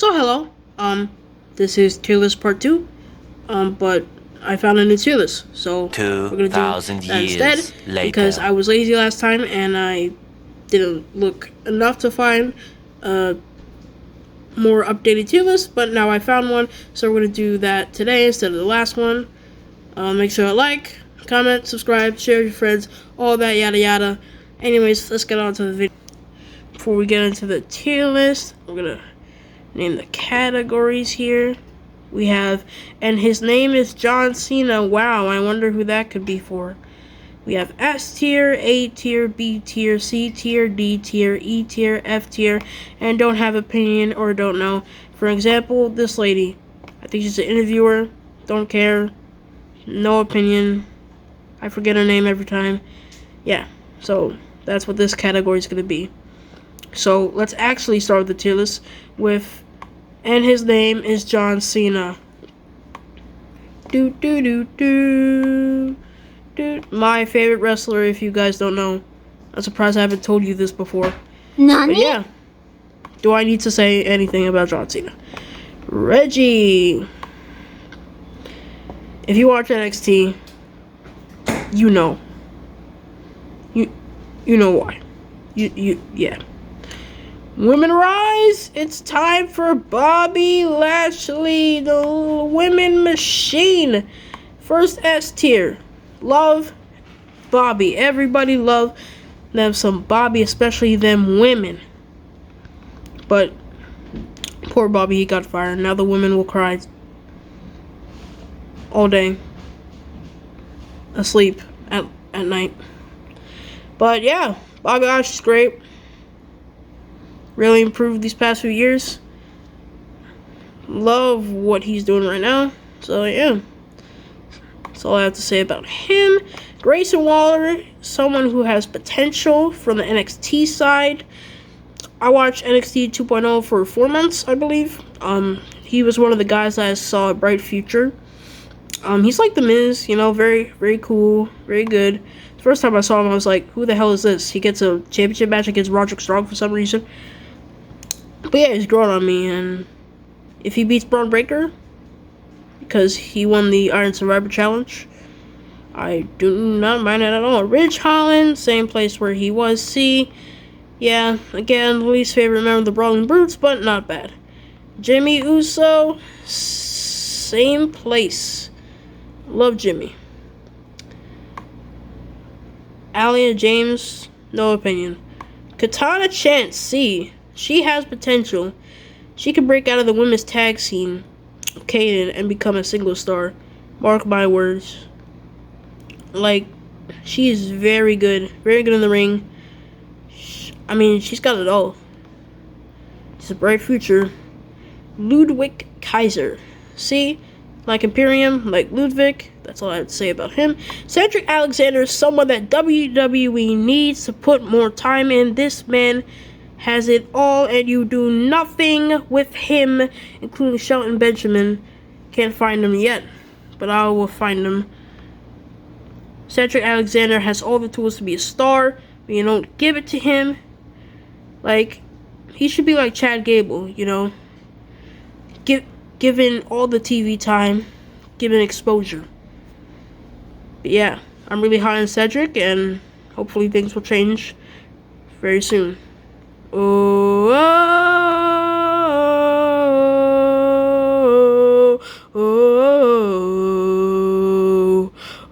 So hello, this is tier list part 2, but I found a new tier list, so we're gonna do that instead, because I was lazy last time and I didn't look enough to find a more updated tier list, but now I found one, so we're gonna do that today instead of the last one. Make sure to like, comment, subscribe, share with your friends, all that yada yada. Anyways, let's get on to the video. Before we get into the tier list, we're gonna name the categories here. We have, and his name is John Cena. Wow, I wonder who that could be for. We have S tier, A tier, B tier, C tier, D tier, E tier, F tier, and don't have opinion or don't know. For example, this lady. I think she's an interviewer. Don't care. No opinion. I forget her name every time. Yeah, so that's what this category is going to be. So let's actually start the tier list with, and his name is John Cena. My favorite wrestler, if you guys don't know. I'm surprised I haven't told you this before. Nani? But yeah. Do I need to say anything about John Cena? Reggie. If you watch NXT, you know. You know why. Yeah. Women rise! It's time for Bobby Lashley, the women machine. First S tier. Love Bobby. Everybody love them some Bobby, especially them women. But poor Bobby, he got fired. Now the women will cry all day. Asleep at night. But yeah, Bobby Lashley's great. Really improved these past few years. Love what he's doing right now. So yeah, that's all I have to say about him. Grayson Waller, someone who has potential from the NXT side. I watched NXT 2.0 for 4 months, I believe. He was one of the guys that I saw a bright future. He's like The Miz, you know, very, very cool, very good. The first time I saw him, I was like, who the hell is this? He gets a championship match against Roderick Strong for some reason. But yeah, he's growing on me, and if he beats Braun Breaker, because he won the Iron Survivor Challenge, I do not mind it at all. Ridge Holland, same place where he was. C, yeah, again, least favorite member of the Brawling Brutes, but not bad. Jimmy Uso, same place. Love Jimmy. Alia James, no opinion. Katana Chance, C. She has potential. She could break out of the women's tag scene, Kaden, and become a single star. Mark my words. Like, she is very good. Very good in the ring. I mean, she's got it all. It's a bright future. Ludwig Kaiser. See? Like Imperium, like Ludwig. That's all I have to say about him. Cedric Alexander is someone that WWE needs to put more time in. This man has it all, and you do nothing with him, including Shelton Benjamin. Can't find him yet, but I will find him. Cedric Alexander has all the tools to be a star, but you don't give it to him. Like, he should be like Chad Gable, you know, given all the TV time, given exposure. But yeah, I'm really high on Cedric, and hopefully things will change very soon. Oh, oh, oh,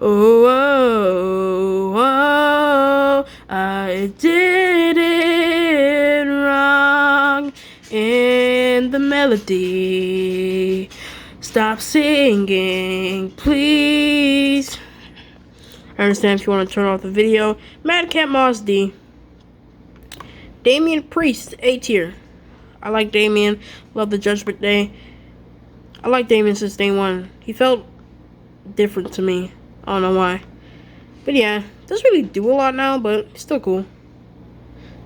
oh, oh, oh, I did it wrong in the melody. Stop singing, please. I understand if you want to turn off the video. Madcap Moss D. Damian Priest, A tier. I like Damian. Love the Judgment Day. I like Damian since day one. He felt different to me. I don't know why. But yeah, doesn't really do a lot now, but he's still cool.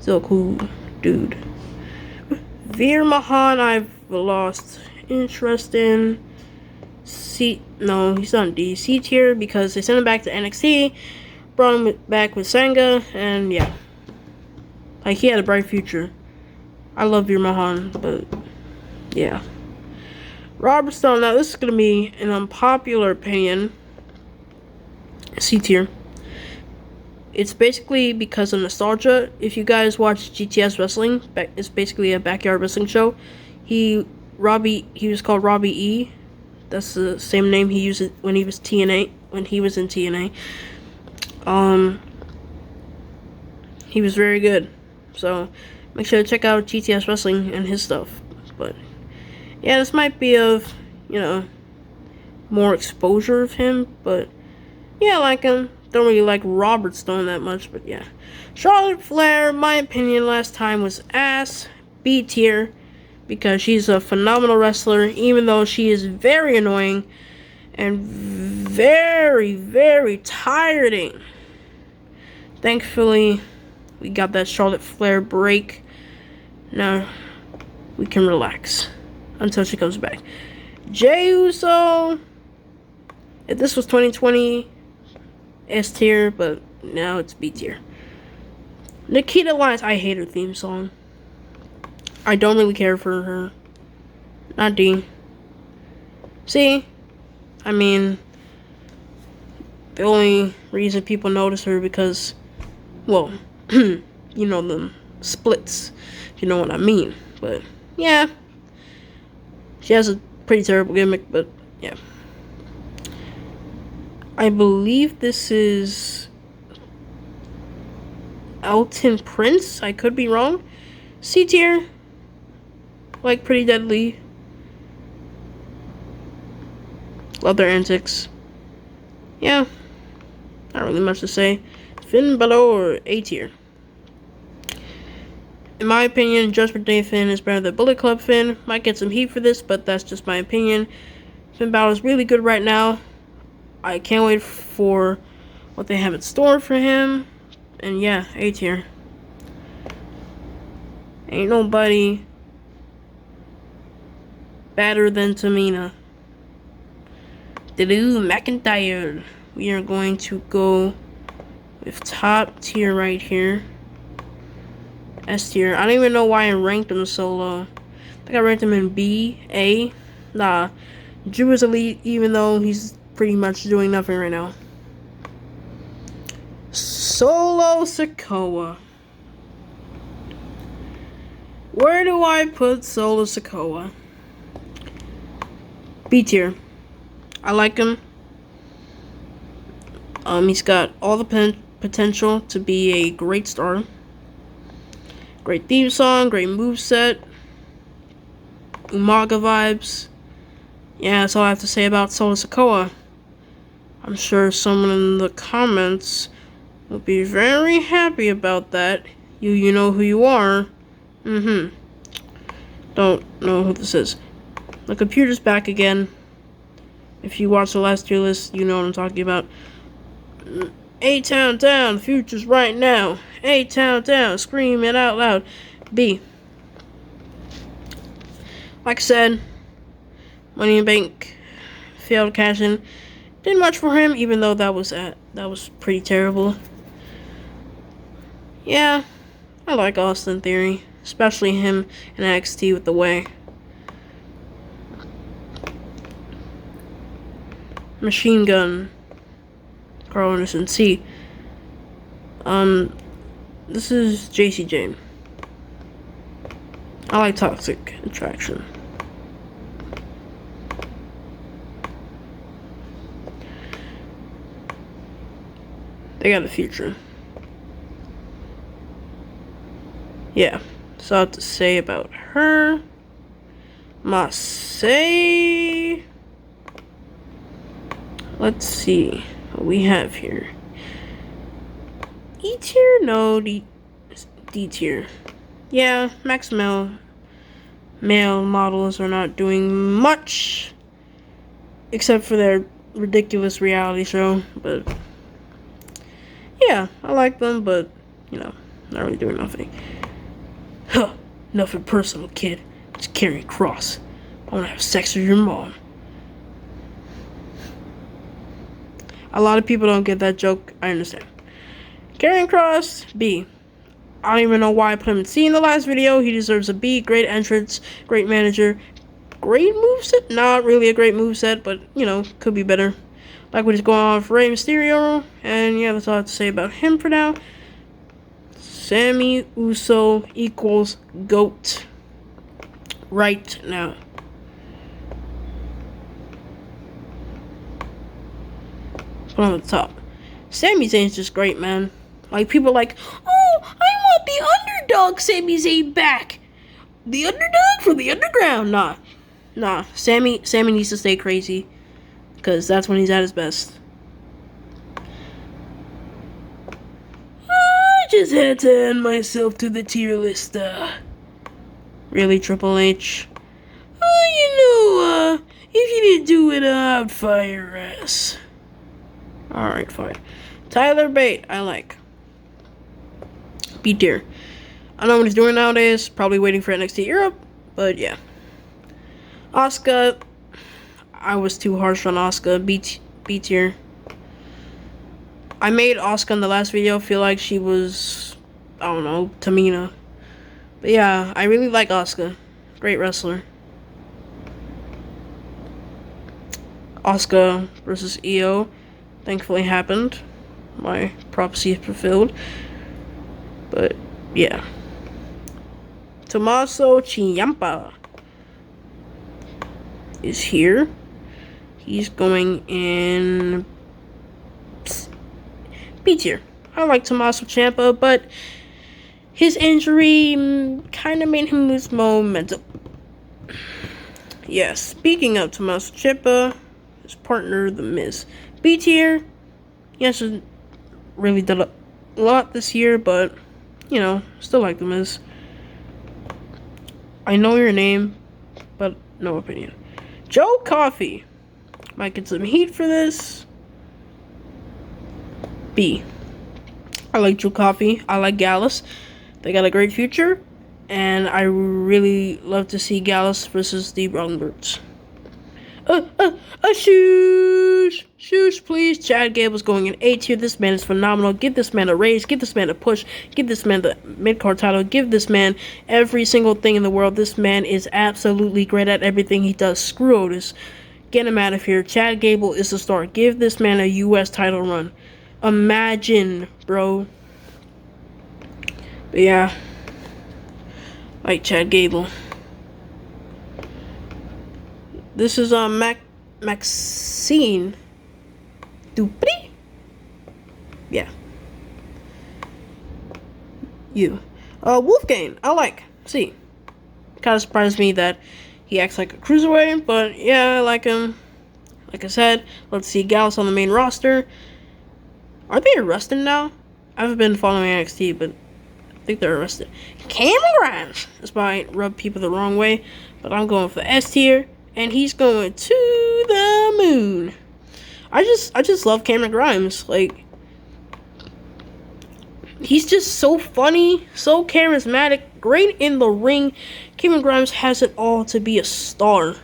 Still cool dude. Veer Mahan, I've lost interest in. C, no, he's not D. C tier because they sent him back to NXT, brought him back with Sangha, and yeah. Like, he had a bright future. I love Veer Mahan, but Yeah. Robert Stone. Now this is gonna be an unpopular opinion. C tier. It's basically because of nostalgia. If you guys watch GTS Wrestling, it's basically a backyard wrestling show. He was called Robbie E. That's the same name he used when he was TNA. When he was in TNA, he was very good. So make sure to check out GTS Wrestling and his stuff. But yeah, this might be of more exposure of him. But yeah, I like him. Don't really like Robert Stone that much, but yeah. Charlotte Flair, my opinion last time was ass, B tier, because she's a phenomenal wrestler, even though she is very annoying and very, very tiring. Thankfully, we got that Charlotte Flair break. Now, we can relax until she comes back. Jey Uso, if this was 2020, S tier, but now it's B tier. Nikita Lyons, I hate her theme song. I don't really care for her. Not D. See? I mean, the only reason people notice her because, well, you know, them splits, if you know what I mean. But, yeah. She has a pretty terrible gimmick, but, yeah. I believe this is Elton Prince. I could be wrong. C tier. Like Pretty Deadly. Love their antics. Yeah. Not really much to say. Finn Balor, A tier. In my opinion, Judgment Day Finn is better than Bullet Club Finn. Might get some heat for this, but that's just my opinion. Finn Balor is really good right now. I can't wait for what they have in store for him. And yeah, A tier. Ain't nobody better than Tamina. Drew McIntyre. We are going to go with top tier right here. S tier. I don't even know why I ranked him so low. I think I ranked him in B, A. Nah. Drew is elite, even though he's pretty much doing nothing right now. Solo Sikoa. Where do I put Solo Sikoa? B tier. I like him. He's got all the potential to be a great star. Great theme song, great moveset. Umaga vibes. Yeah, that's all I have to say about Solo Sikoa. I'm sure someone in the comments will be very happy about that. You know who you are. Don't know who this is. The computer's back again. If you watch the last tier list, you know what I'm talking about. A-Town down, future's right now. A-Town down, scream it out loud. B. Like I said, Money in Bank failed cash in. Did much for him, even though that was pretty terrible. Yeah, I like Austin Theory, especially him in NXT with the way. Machine Gun, Carl Anderson. C. This is JC Jane. I like Toxic Attraction. They got a future. Yeah, so I have to say about her. Must say. Let's see what we have here. E tier? No, D tier. Yeah, Max male models are not doing much except for their ridiculous reality show, but yeah, I like them, but you know, not really doing nothing. Huh, nothing personal, kid. Just carrying a cross. I wanna have sex with your mom. A lot of people don't get that joke. I understand. Karrion Kross, B. I don't even know why I put him in C in the last video. He deserves a B. Great entrance, great manager, great moveset. Not really a great moveset, but, you know, could be better. Like what is going on for Rey Mysterio. And yeah, that's all I have to say about him for now. Sammy Uso equals GOAT. Right now. On the top. Sami Zayn's just great, man. Like, people are like, oh, I want the underdog Sami Zayn back. The underdog from the underground. Nah. Sammy needs to stay crazy. Because that's when he's at his best. I just had to add myself to the tier list. Really, Triple H? If you didn't do it, I'd fire your ass. Alright, fine. Tyler Bate, I like. B tier. I don't know what he's doing nowadays. Probably waiting for NXT Europe. But yeah. Asuka. I was too harsh on Asuka. B tier. I made Asuka in the last video feel like she was, I don't know, Tamina. But yeah, I really like Asuka. Great wrestler. Asuka versus Io. Thankfully happened. My prophecy is fulfilled. But yeah. Tommaso Ciampa is here. He's going in B tier. I like Tommaso Ciampa, but his injury kind of made him lose momentum. Yeah, speaking of Tommaso Ciampa, his partner, The Miz. B tier. He hasn't really done a lot this year, but, you know, still like The Miz. I know your name, but no opinion. Joe Coffey. Might get some heat for this. B. I like Joe Coffey. I like Gallus. They got a great future. And I really love to see Gallus versus the Brown Brutes. Shoosh, please. Chad Gable's going in A tier. This man is phenomenal. Give this man a raise. Give this man a push. Give this man the mid-card title. Give this man every single thing in the world. This man is absolutely great at everything he does. Screw Otis. Get him out of here. Chad Gable is the star. Give this man a U.S. title run. Imagine, bro. But yeah. Like Chad Gable. This is Maxine Dupri. Yeah. You. Wolfgang, I like. See. Kind of surprised me that he acts like a cruiserweight, but yeah, I like him. Like I said, let's see Gallus on the main roster. Are they arrested now? I haven't been following NXT, but I think they're arrested. Cameron Grimes. This might rub people the wrong way, but I'm going for S tier. And he's going to the moon. I just love Cameron Grimes. Like, he's just so funny, so charismatic, great in the ring. Cameron Grimes has it all to be a star.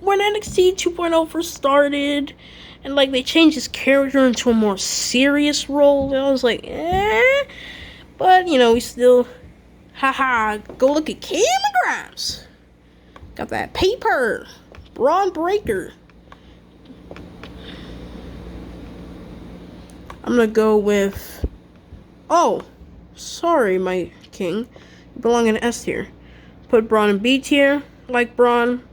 When NXT 2.0 first started, and like they changed his character into a more serious role, I was like, eh. But you know, he's still. Haha, go look at Cameron Grimes. Got that paper. Braun Breaker. I'm gonna go with... Oh, sorry, my king. You belong in S tier. Put Braun in B tier. Like Braun.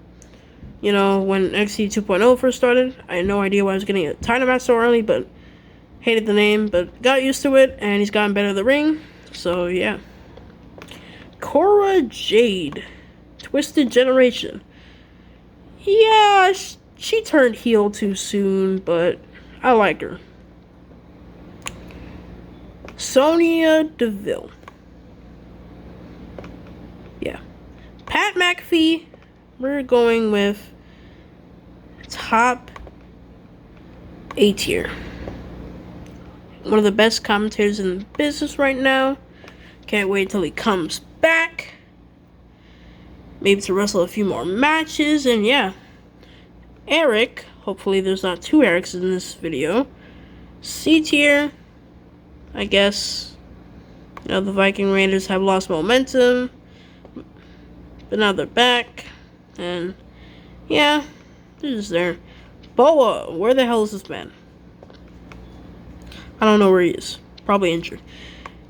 You know, when NXT 2.0 first started, I had no idea why I was getting a title match so early, but hated the name, but got used to it, and he's gotten better at the ring. So, yeah. Cora Jade. Twisted Generation. Yeah, she turned heel too soon, but I like her. Sonya Deville. Yeah. Pat McAfee. We're going with top A tier. One of the best commentators in the business right now. Can't wait till he comes back. Maybe to wrestle a few more matches. And yeah. Eric. Hopefully there's not two Erics in this video. C tier. I guess. You know, the Viking Raiders have lost momentum. But now they're back. And yeah, they're just there. Boa, where the hell is this man? I don't know where he is. Probably injured.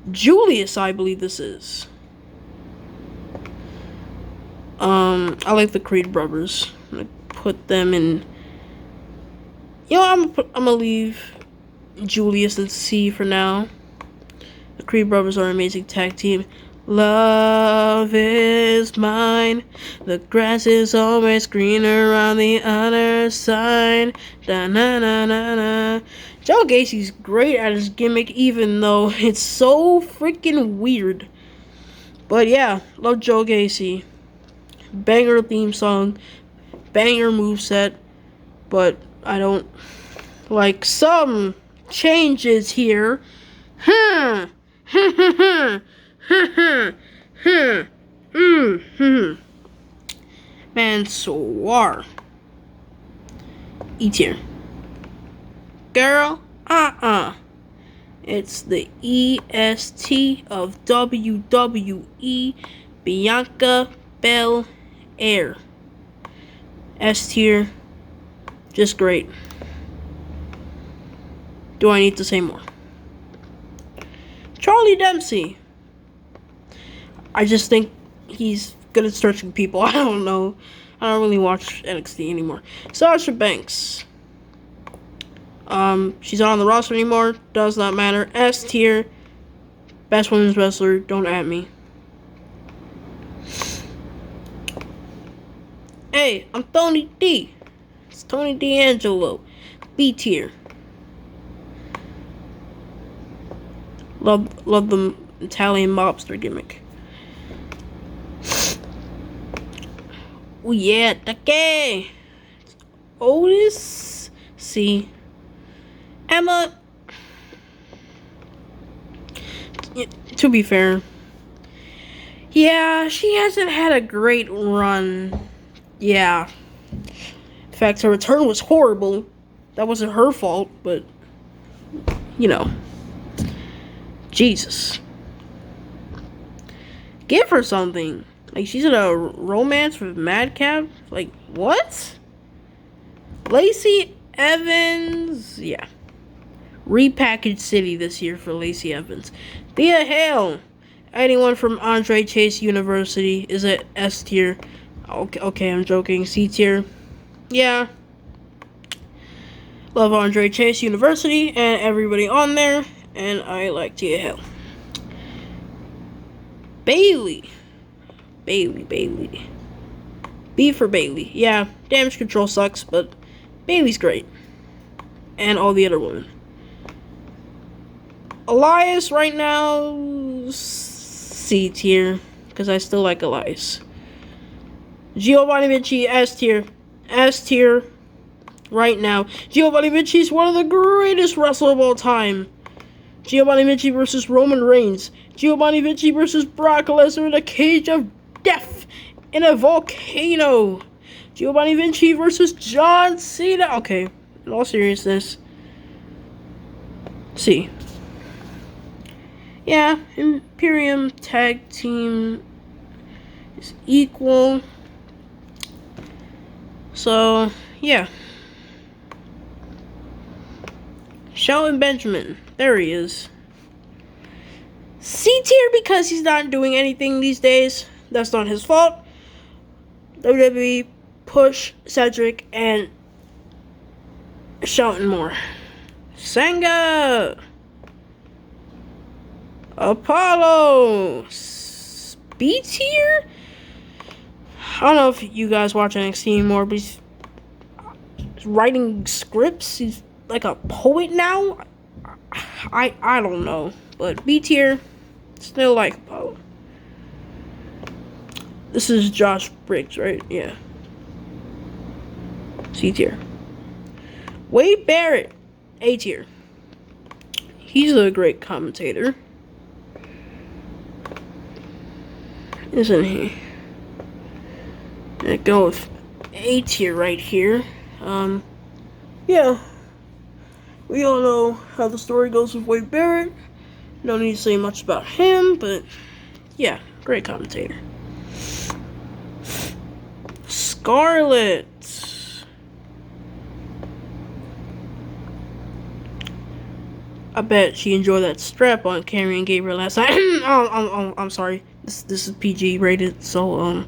Julius, I believe this is. I like the Creed brothers. I'm gonna put them in. You know, I'm gonna leave Julius and C for now. The Creed brothers are an amazing tag team. Love is mine. The grass is always greener on the other side. Da na na na na. Joe Gacy's great at his gimmick, even though it's so freaking weird. But yeah, love Joe Gacy. Banger theme song, banger moveset, but I don't like some changes here. Mansoor. E tier. Girl, It's the EST of WWE, Bianca Belair. S tier. Just great. Do I need to say more? Charlie Dempsey. I just think he's good at searching people. I don't know. I don't really watch NXT anymore. Sasha Banks. She's not on the roster anymore. Does not matter. S tier. Best women's wrestler. Don't at me. Hey, I'm Tony D. It's Tony D'Angelo. B tier. Love the Italian mobster gimmick. Oh yeah, Take. Otis. C. Emma. To be fair, yeah, she hasn't had a great run. Yeah. In fact, her return was horrible. That wasn't her fault, but you know. Jesus. Give her something. Like, she's in a romance with Madcap? Like, what? Lacey Evans? Yeah. Repackaged city this year for Lacey Evans. Thea Hale. Anyone from Andre Chase University is at S tier. Okay, I'm joking. C tier. Yeah. Love Andre Chase University and everybody on there. And I like Thea Hale. Bailey. B for Bailey. Yeah, Damage Control sucks, but Bailey's great. And all the other women. Elias right now, C tier, because I still like Elias. Giovanni Vinci, S tier. S tier right now. Giovanni Vinci is one of the greatest wrestlers of all time. Giovanni Vinci versus Roman Reigns. Giovanni Vinci versus Brock Lesnar in a cage of death in a volcano. Giovanni Vinci versus John Cena. Okay, in all seriousness. C. Yeah, Imperium Tag Team is equal. So, yeah. Shelton Benjamin. There he is. C tier because he's not doing anything these days. That's not his fault. WWE push Cedric and Shelton more. Sanga. Apollo. B tier? I don't know if you guys watch NXT anymore, but he's writing scripts. He's like a poet now. I don't know, but B tier, still like Apollo. This is Josh Briggs, right? Yeah. C tier. Wade Barrett, A tier. He's a great commentator, isn't he? Let's go with A tier right here. Yeah. We all know how the story goes with Wade Barrett. No need to say much about him, but yeah, great commentator. Scarlet. I bet she enjoyed that strap on Carrie and Gabriel last night. I'm sorry. This is PG rated, so I'm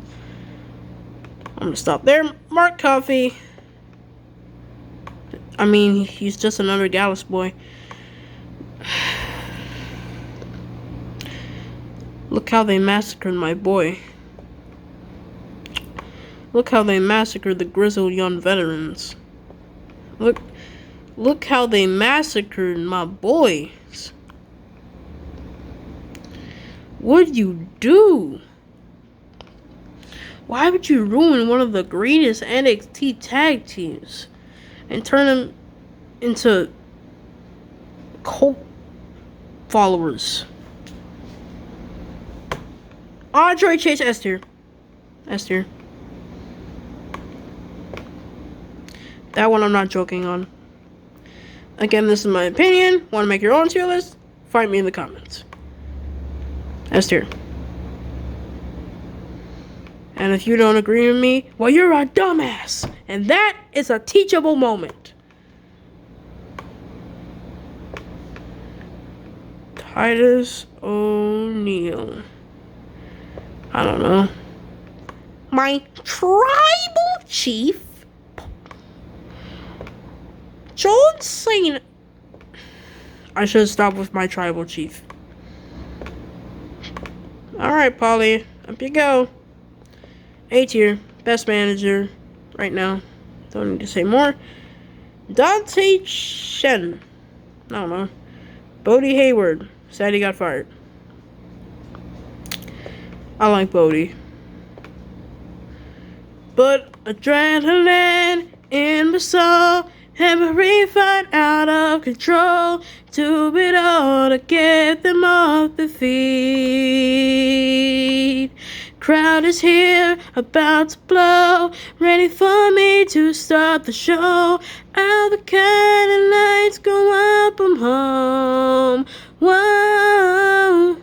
gonna stop there. Mark Coffey. I mean, he's just another Gallus boy. Look how they massacred my boy. Look how they massacred the grizzled young veterans. Look how they massacred my boys. What'd you do? Why would you ruin one of the greatest NXT tag teams and turn them into cult followers? Andre Chase S tier. S tier. That one I'm not joking on. Again, this is my opinion. Want to make your own tier list? Find me in the comments. S tier. And if you don't agree with me, well, you're a dumbass. And that is a teachable moment. Titus O'Neil. I don't know. My tribal chief, John Cena. I should stop with my tribal chief. Alright, Polly. Up you go. A tier. Best manager right now. Don't need to say more. Dante Shen. I don't know. Bodie Hayward. Sad he got fired. I like Bodie. But adrenaline in my soul. Every fight out of control. Do it all to get them off the feet. Crowd is here, about to blow. Ready for me to start the show. All the kind of lights go up, I'm home. Whoa.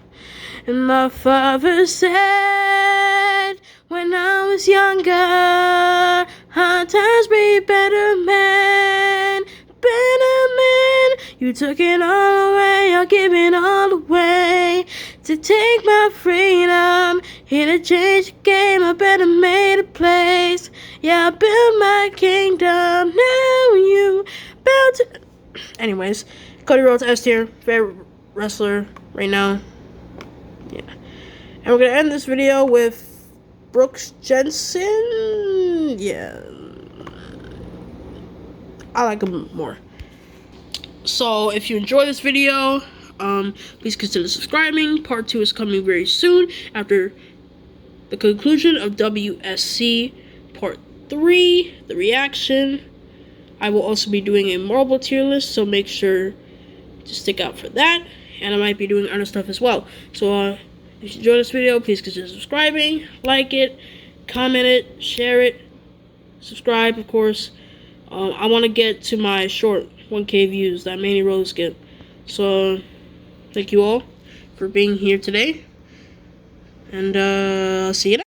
And my father said, when I was younger, hard times be better, man. Better, man. You took it all away, I'll give it all away. To take my freedom, here to change the game, I better made a place. Yeah, I built my kingdom, now you about to... Anyways, Cody Rhodes S tier, favorite wrestler right now. Yeah. And we're gonna end this video with Brooks Jensen. Yeah, I like him more. So if you enjoy this video, please consider subscribing. Part 2 is coming very soon after the conclusion of WSC Part 3, the reaction. I will also be doing a Marvel tier list, so make sure to stick out for that. And I might be doing other stuff as well. So if you enjoyed this video, please consider subscribing, like it, comment it, share it, subscribe, of course. I want to get to my short 1K views that Manny Rose get. So thank you all for being here today. And see you next time.